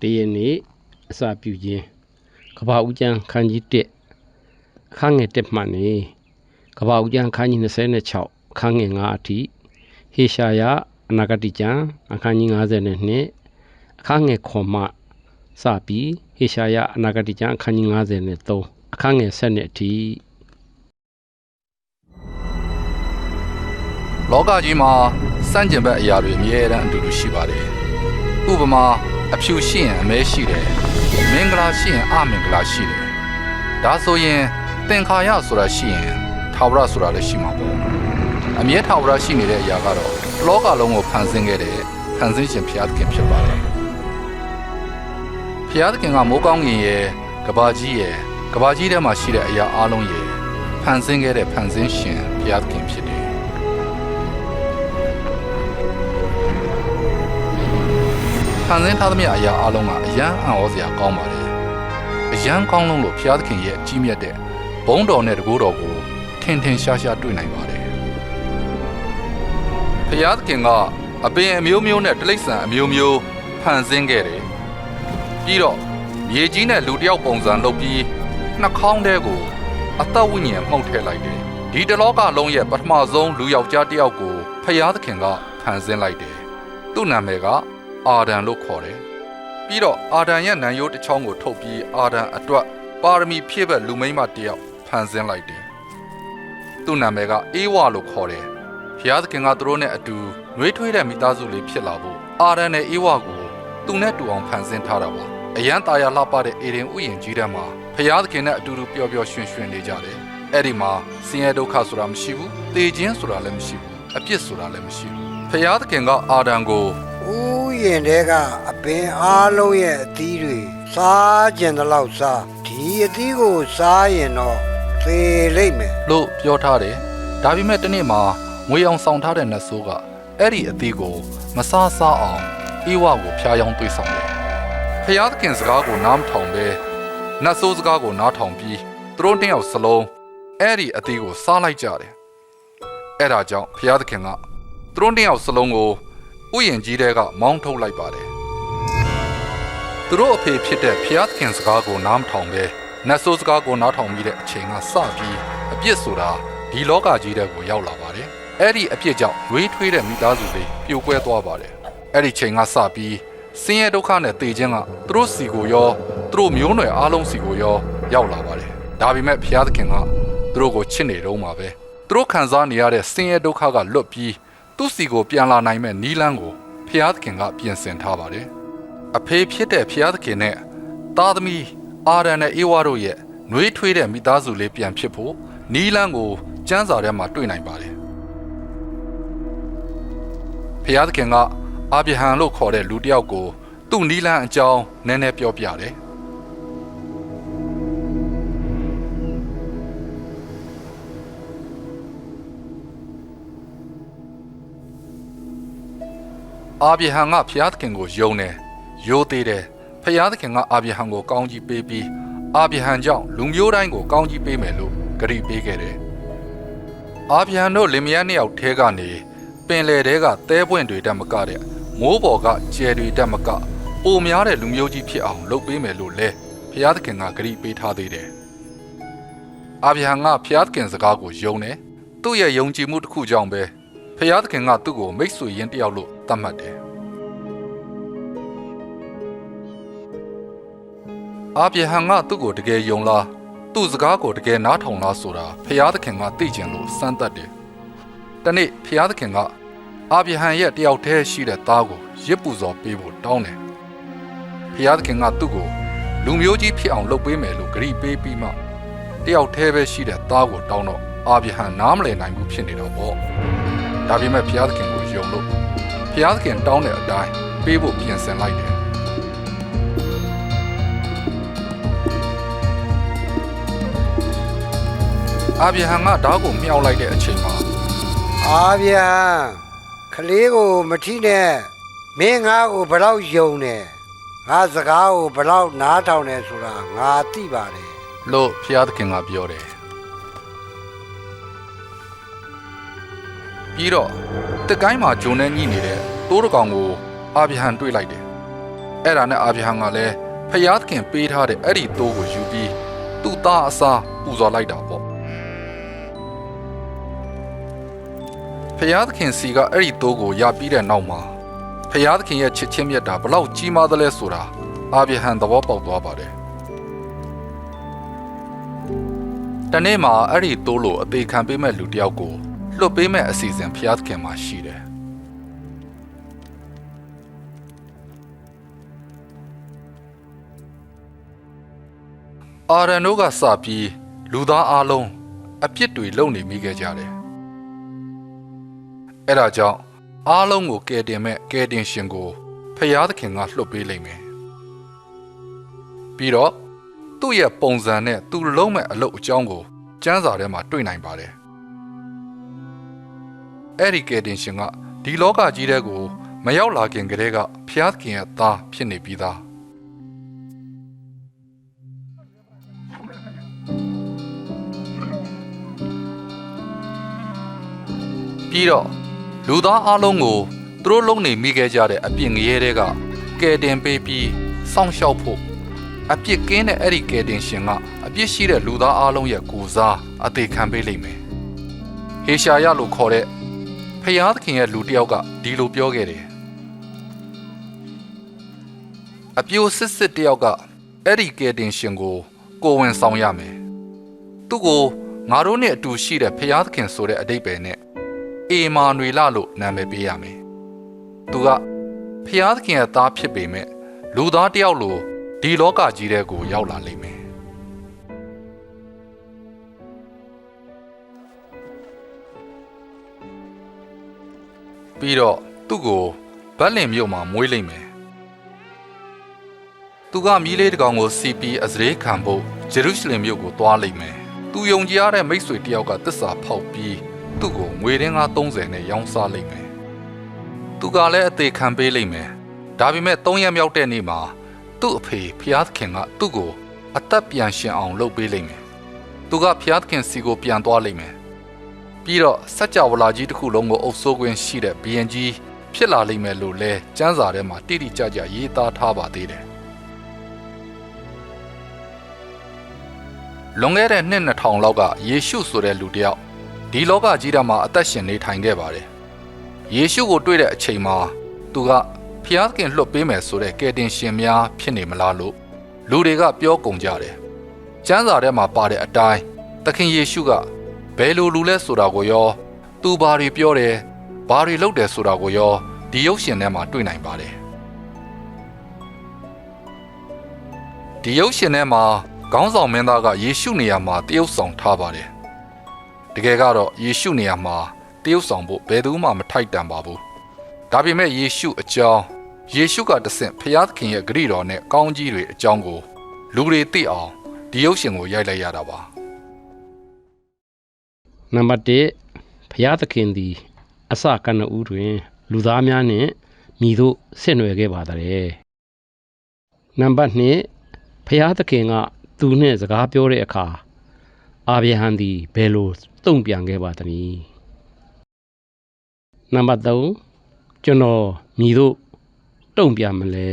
တရနေ့အစာပြုခြင်းကဘာဦးကျမ်းခန်းကြီး1အခန်းငယ်1မှနေကဘာဦးကျမ်းခန်းကြီး26အခန်းငယ်9အထိဟေရှာယအနာဂတိကျမ်းအခန်းကြီး52အခန်းငယ်9မှစပြီးဟေရှာယအနာဂတိကျမ်းအခန်းကြီး53အခန်းငယ်7အထိလောကကြီးမှာစန့်ကျင်ဘက်အရာတွေအမြဲတမ်းအတူတူရှိပါတယ်ဥပမာအဖြူရှိရင်အမဲရှိတယ်မင်္ဂလာရှိရင်အမင်္ဂလာရှိတယ်ဒါဆိုရင်သင်္ခါရဆိုတာရှိရင်ထာဝရဆိုတာလည်းရှိမှာပေါ့အမြဲထာဝရရှိနေတဲ့အရာကတော့လောကလုံးကိုဖန်ဆင်းခဲ့တဲ့ဖန်ဆင်းရှင်ဘုရားသခင်ဖြစ်ပါတယ်ဘုရားသခင်ကမိုးကောင်းကင်ရဲ့ကဘာကြီးရဲ့ကဘာကြီးထဲမှာရှိတဲ့အရာအလုံးရဲ့ဖန်ဆင်းခဲ့တဲ့ဖန်ဆင်းရှင်ဘုရားသခင်ဖြစ်တယ်ဖန်ဆင်းထားသမျှအရာအလုံးကအယံအံ့ဩစရာကောင်းပါတယ်အယံကောင်းလုံးလို့ဘုရားသခင်ရဲ့အကြီးမြတ်တဲ့ဘုန်းတော်နဲ့တကူတော်ကိုထင်ထင်ရှားရှားတွေ့နိုင်ပါတယ်ဘုရားသခင်ကအပင်အမျိုးမျိုးနဲ့တိရစ္ဆာန်အမျိုးမျိုးဖန်ဆင်းခဲ့တယ်ပြီးတော့မြေကြီးနဲ့လူတယောက်ပုံစံလုပ်ပြီးနှာခေါင်းထဲကိုအသက်ဝိညာဉ်မှုတ်ထည့်လိုက်တယ်ဒီတလောကလုံးရဲ့ပထမဆုံးလူယောက်ျားတယောက်ကိုဘုရားသခင်ကဖန်ဆင်းလိုက်တယ်သူ့နာမည်ကအာဒံလို့ခေါ်တယ်ပြီးတော့အာဒံရဲ့နံရိုးတစ်ချောင်းကိုထုတ်ပြီးအာဒံအတွက်ပါရမီဖြည့်ဘက်လူမိန်းမတစ်ယောက်ဖန်ဆင်းလိုက်တယ်သူ့နာမည်ကအေဝလို့ခေါ်တယ်ဘုရားသခင်ကသူတို့နဲ့အတူနှွေးထွေးတဲ့မိသားစုလေးဖြစ်လာဖို့အာဒံနဲ့အေဝကိုသူနဲ့တူအောင်ဖန်ဆင်းထားတာပါအရန်တာယာလှပတဲ့အေဒင်ဥယျာဉ်ကြီးထဲမှာဘုရားသခင်နဲ့အတူတူပျော်ပျော်ရွှင်ရွှင်နေကြတယ်အဲ့ဒီမှာဆင်းရဲဒုက္ခဆိုတာမရှိဘူးသေခြင်းဆိုတာလည်းမရှိဘူးအပြစ်ဆိုတာလည်းမရှိဘူးဘုရားသခင်ကအာဒံကိုဥယျာဉ်တဲကအပင်အားလုံးရဲ့အသီးတွေစားကျင်တဲ့လောက်စားဒီအသီးကိုစားရင်တော့သေလိမ့်မယ်လို့ပြောထားတယ်ဒါပေမဲ့တနေ့မှာငွေအောင်ဆောင်ထားတဲ့နတ်ဆိုးကအဲ့ဒီအသီးကိုမစားအောင်အေဝကိုဖျားယောင်းသွေးဆောင်တယ်ဖျားသခင်စကားကိုနားမထောင်ပဲနတ်ဆိုးစကားကိုနားထောင်ပြီးသူတို့နှစ်ယောက်စလုံးအဲ့ဒီအသီးကိုစားလိုက်ကြတယ်အဲ့ဒါကြောင့်ဖျားသခင်ကသူတို့နှစ်ယောက်စလုံးကိုဥယျာဉ်ကြီးတဲကမောင်းထုတ်လိုက်ပါတယ်သူတို့အဖေဖြစ်တဲ့ဖျားသခင်စကားကိုနားမထောင်ပဲနတ်ဆိုးစကားကိုနားထောင်ပြီးတဲ့အချိန်ကစပြီးအပြစ်ဆိုတာဒီလောကကြီးတဲကိုရောက်လာပါတယ်အဲ့ဒီအပြစ်ကြောင့်ဝေးထွေးတဲ့မိသားစုလေးပြိုကွဲသွားပါတယ်အဲ့ဒီချိန်ကစပြီးဆင်းရဲဒုက္ခနဲ့တေခြင်းကသူတို့စီကိုရောသူတို့မျိုးနွယ်အားလုံးစီကိုရောရောက်လာပါတယ်ဒါပေမဲ့ဘုရားသခင်ကသူတို့ကိုချစ်နေတော့မှာပဲသူတို့ခံစားနေရတဲ့ဆင်းရဲဒုက္ခကလွတ်ပြီးသူ့စီကိုပြန်လာနိုင်မဲ့နီးလန်းကိုဘုရားသခင်ကပြင်ဆင်ထားပါတယ်အဖေဖြစ်တဲ့ဘုရားသခင်နဲ့သားသမီးအာဒံနဲ့အေဝါတို့ရဲ့နှွေးထွေးတဲ့မိသားစုလေးပြန်ဖြစ်ဖို့နီးလန်းကိုကျမ်းစာထဲမှာတွေ့နိုင်ပါတယ်ဘုရားသခင်ကအာဗြဟံလို့ခေါ်တဲ့လူတစ်ယောက်ကိုသူ့နီးလန်းအကြောင်းနည်းနည်းပြောပြတယ်အာဗြဟံကဘုရားသခင်ကိုယုံတယ်ယိုသေးတယ်ဘုရားသခင်ကအာဗြဟံကိုကောင်းကြီးပေးပြီးအာဗြဟံကြောင့်လူမျိုးတိုင်းကိုကောင်းကြီးပေးမယ်လို့ဂရုပေးခဲ့တယ်အာဗြဟံတို့လင်မယားနှစ်ယောက်ထဲကနေပင်လယ်ထဲကသဲပွင့်တွေတက်မကတဲ့မိုးပေါ်ကကျယ်တွေတက်မကပိုများတဲ့လူမျိုးကြီးဖြစ်အောင်လုပ်ပေးမယ်လို့လဲဘုရားသခင်ကဂရုပေးထားသေးတယ်အာဗြဟံကဘုရားသခင်စကားကိုယုံတယ်သူ့ရဲ့ယုံကြည်မှုတစ်ခုကြောင့်ပဲဘုရားသခင်ကသူ့ကိုမိတ်ဆွေရင်းတစ်ယောက်လို့သတ်မှတ်တယ်အာဗြဟံကသူ့ကိုတကယ်ယုံလားသူ့စကားကိုတကယ်နားထောင်လားဆိုတာဘုရားသခင်ကသိချင်လို့စမ်းသပ်တယ်တနေ့ဘုရားသခင်ကအာဗြဟံရဲ့တယောက်တည်းရှိတဲ့သားကိုရစ်ပူဇော်ပေးဖို့တောင်းတယ်ဘုရားသခင်ကသူ့ကိုလူမျိုးကြီးဖြစ်အောင်လုပ်ပေးမယ်လို့ဂရုပေးပြီးမှတယောက်တည်းပဲရှိတဲ့သားကိုတောင်းတော့အာဗြဟံနားမလည်နိုင်ဘူးဖြစ်နေတော့ပေါ့ဒါပေမဲ့ဘုရားသခင်ကိုယုံလို့ဘုရားသခင်တောင်းတဲ့အတိုင်းပေးဖို့ပြင်ဆင်လိုက်တယ်အာဗြဟံကဓာတ်ကိုမြှောက်လိုက်တဲ့အချိန်မှာအာဗျာခလေးကိုမထိနဲ့မင်းငါ့ကိုဘယ်တော့ယုံနေငါစကားကိုဘယ်တော့နားထောင်နေဆိုတာငါသိပါတယ်လို့ဘုရားသခင်ကပြောတယ်ပြီးတော့တကိုင်းမှာဂျုံနဲ့ညှိနေတဲ့တိုးတကောင်ကိုအာဗြဟံတွေ့လိုက်တယ် အဲ့ဒါနဲ့အာဗြဟံကလည်းဖျားသခင်ပေးထားတဲ့အဲ့ဒီသိုးကိုယူပြီးသူ့သားအစားပူဇော်လိုက်တာပေါ့ဖျားသခင်စီကအဲ့ဒီသိုးကိုရပြီးတဲ့နောက်မှာဖျားသခင်ရဲ့ချစ်ချင်းမြတ်တာဘလောက်ကြီးမားသလဲဆိုတာအာဗြဟံသဘောပေါက်သွားပါတယ်တနေ့မှာအဲ့ဒီသိုးလိုအသေးခံပေးမဲ့လူတယောက်ကိုလွတ်ပေးမဲ့အစီအစဉ်ဖျားသခင်မှာရှိတယ်အာရန်တို့ကစပြီးလူသားအလုံးအပြစ်တွေလုပ်နေမိခဲ့ကြတယ်အဲ့ဒါကြောင့်အားလုံးကိုကယ်တင်မဲ့ကယ်တင်ရှင်ကိုဖျားသခင်ကလွှတ်ပေးလိမ့်မယ်ပြီးတော့သူ့ရဲ့ပုံစံနဲ့သူလုံးမဲ့အလုပ်အကြောင်းကိုကျမ်းစာထဲမှာတွေ့နိုင်ပါတယ်အဲ့ဒီကယ်တင်ရှင်ကဒီလောကကြီးထဲကိုမရောက်လာခင်ကတည်းကဖျားသခင်ရဲ့သားဖြစ်နေပြီးသားပြီးတော့လူသားအလုံးကိုသူတို့လုံးနေမိခဲ့ကြတဲ့အပြစ်ငရဲတွေကကယ်တင်ပေးပြီးစောင့်ရှောက်ဖို့အပြစ်ကင်းတဲ့အဲ့ဒီကယ်တင်ရှင်ကအပြစ်ရှိတဲ့လူသားအလုံးရဲ့ကိုယ်စားအသေးခံပေးလိမ့်မယ်ဟေရှာယလို့ခေါ်တဲ့ဖျားသခင်ရဲ့လူတစ်ယောက်ကဒီလိုပြောခဲ့တယ်အပြိုစစ်စစ်တစ်ယောက်ကအဲ့ဒီကယ်တင်ရှင်ကိုကိုဝင်ဆောင်ရမယ်သူ့ကိုငါတို့နဲ့အတူရှိတဲ့ဖျားသခင်ဆိုတဲ့အဓိပ္ပာယ်နဲ့အေမာနွေလလို့နာမည်ပေးရမယ်။သူကဖျားသခင်ရဲ့သားဖြစ်ပေမဲ့လူသားတစ်ယောက်လိုဒီလောကကြီးထဲကိုရောက်လာလိမ့်မယ်။ပြီးတော့သူ့ကိုဗတ်လင်မြို့မှာမွေးလိမ့်မယ်။သူကမြီးလေးတစ်ကောင်ကိုစီပီအစရေးခံဖို့ဂျေရုရှလင်မြို့ကိုသွားလိမ့်မယ်။သူယုံကြည်ရတဲ့မိတ်ဆွေတစ်ယောက်ကသစ္စာဖောက်ပြီးသူ့ကိုငွေရင်းကား30နဲ့ရောင်းစားလိမ့်မယ်။သူကလည်းအသေးခံပေးလိမ့်မယ်။ဒါပေမဲ့3ရက်မြောက်တဲ့နေ့မှာသူ့အဖေဖျားသခင်ကသူ့ကိုအသက်ပြန်ရှင်အောင်လုပ်ပေးလိမ့်မယ်။သူကဖျားသခင်စီကိုပြန်သွားလိမ့်မယ်။ပြီးတော့စัจ java လာကြီးတစ်ခုလုံးကိုအုပ်စိုးခွင့်ရှိတဲ့ဘီရင်ကြီးဖြစ်လာလိမ့်မယ်လို့လဲကျမ်းစာထဲမှာတိတိကျကျရေးသားထားပါသေးတယ်။လွန်ခဲ့တဲ့နှစ်2000လောက်ကယေရှုဆိုတဲ့လူတစ်ယောက်ဒီလောကကြီးထဲမှာအသက်ရှင်နေထိုင်ခဲ့ပါတယ်။ယေရှုကိုတွေ့တဲ့အချိန်မှာသူကဖျားသခင်လွှတ်ပေးမယ်ဆိုတဲ့ကယ်တင်ရှင်များဖြစ်နေမလားလို့လူတွေကပြောကုန်ကြတယ်။ကျမ်းစာထဲမှာပါတဲ့အတိုင်းသခင်ယေရှုကဘယ်လိုလူလဲဆိုတာကိုရောသူဘာတွေပြောတယ်ဘာတွေလုပ်တယ်ဆိုတာကိုရောဒီရုပ်ရှင်ထဲမှာတွေ့နိုင်ပါတယ်။ဒီရုပ်ရှင်ထဲမှာခေါင်းဆောင်မင်းသားကယေရှုနေရာမှာတရုပ်ဆောင်ထားပါတယ်။တကယ်ကတော့ယေရှုနေရာမှာတရုပ်ဆောင်ဖို့ဘယ်သူမှမထိုက်တန်ပါဘူး။ဒါပေမဲ့ယေရှုအကြောင်းယေရှုကတဆင့်ဖျားသခင်ရဲ့ဂရုတော်နဲ့ကောင်းကြီးတွေအကြောင်းကိုလူတွေသိအောင်ဒီရုပ်ရှင်ကိုရိုက်လိုက်ရတာပါနံပါတ်1ဖျားသခင်သည်အစကနဦးတွင်လူသားများနှင့်မိတို့ဆင့်နွယ်ခဲ့ပါသည်နံပါတ်2ဖျားသခင်ကသူနှင့်စကားပြောတဲ့အခါအာဗြဟံသည်ဘယ်လိုတုံ့ပြန်ခဲ့ပါသနည်းနံပါတ်3ကျွန်တော်မိတို့တုံ့ပြန်မလဲ